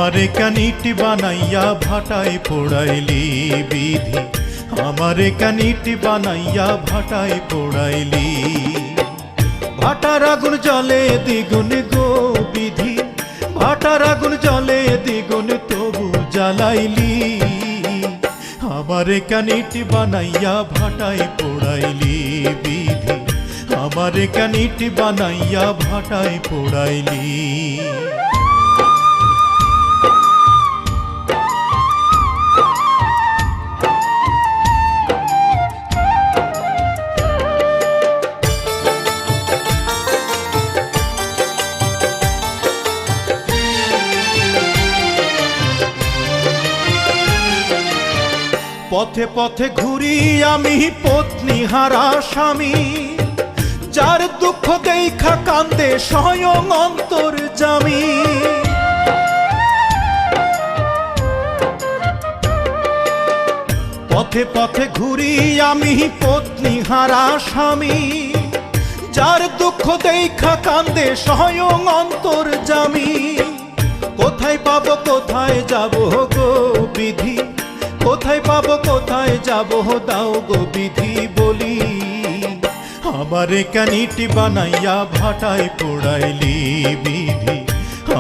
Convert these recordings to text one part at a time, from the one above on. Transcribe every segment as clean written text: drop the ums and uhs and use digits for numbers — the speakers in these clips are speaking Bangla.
আমারে কানিটি বানাইয়া ভাটায় পোড়াইলি বিধি, আমারে কানিটি বানাইয়া ভাটায় পোড়াইলি। ভাটার আগুন জলে দ্বিগুণ গো বিধি, ভাটার আগুন জলে দ্বিগুণ তবু জ্বালাইলি। আমারে কানিটি বানাইয়া ভাটায় পোড়াইলি বিধি, আমারে কানিটি বানাইয়া ভাটায় পোড়াইলি। পথে পথে ঘুরি আমি পত্নী হারা স্বামী, যার দুঃখ দেখা কান্দে স্বয়ং অন্তর্যামী। পথে পথে ঘুরি আমি পত্নী হারা স্বামী, যার দুঃখ দেখা কান্দে স্বয়ং অন্তর্যামী। কোথায় পাবো কোথায় যাবো গো বিধি, কোথায় পাবো কোথায় যাবো দাও গো বিধি বলি। আমারে কানিটি বানাইয়া ভাটায় পোড়াইলি বিধি,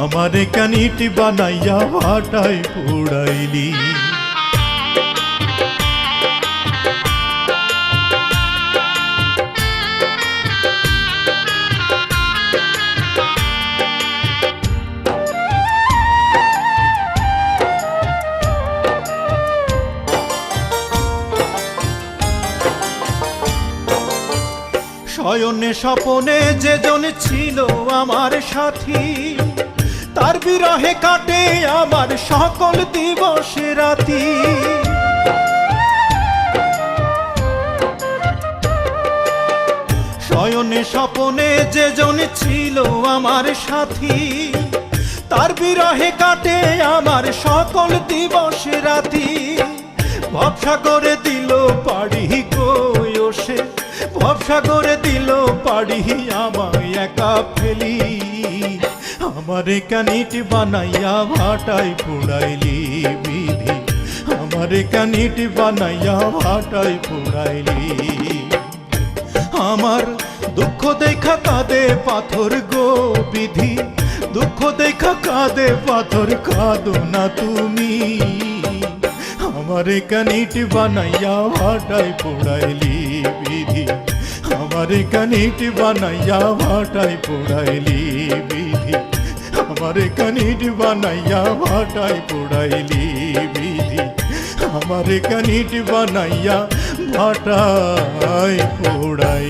আমারে কানিটি বানাইয়া ভাটায় পোড়াইলি। শয়নে স্বপনে যেজন ছিল আমার সাথী, তার বিরহে কাটে আমার সকল দিবস রাতি। শয়নে স্বপনে যেজন ছিল আমার সাথী, তার বিরহে কাটে আমার সকল দিবস রাতি। ভবসাগরে দিল পাড়ি গো সে, ভবসাগরে দিল পাড়ি আমায় একা ফেলি। আমারে কানিটি বানাইয়া ভাটায় পোড়াইলি বিধি, আমারে কানিটি বানাইয়া ভাটায় পোড়াইলি। আমার দুঃখ দেখা কাঁদে পাথর গো বিধি, দুঃখ দেখা কাঁদে পাথর, কাঁদো না তুমি। আমারে কানিটি বানাইয়া ভাটায় পোড়াইলি বিধি, আমারে কানিটি বানাইয়া ভাটায় পোড়াইলি বিধি, আমারে কানিটি বানাইয়া ভাটায় পোড়াইলি বিধি, আমারে কানিটি বানাইয়া ভাটায় পোড়াই।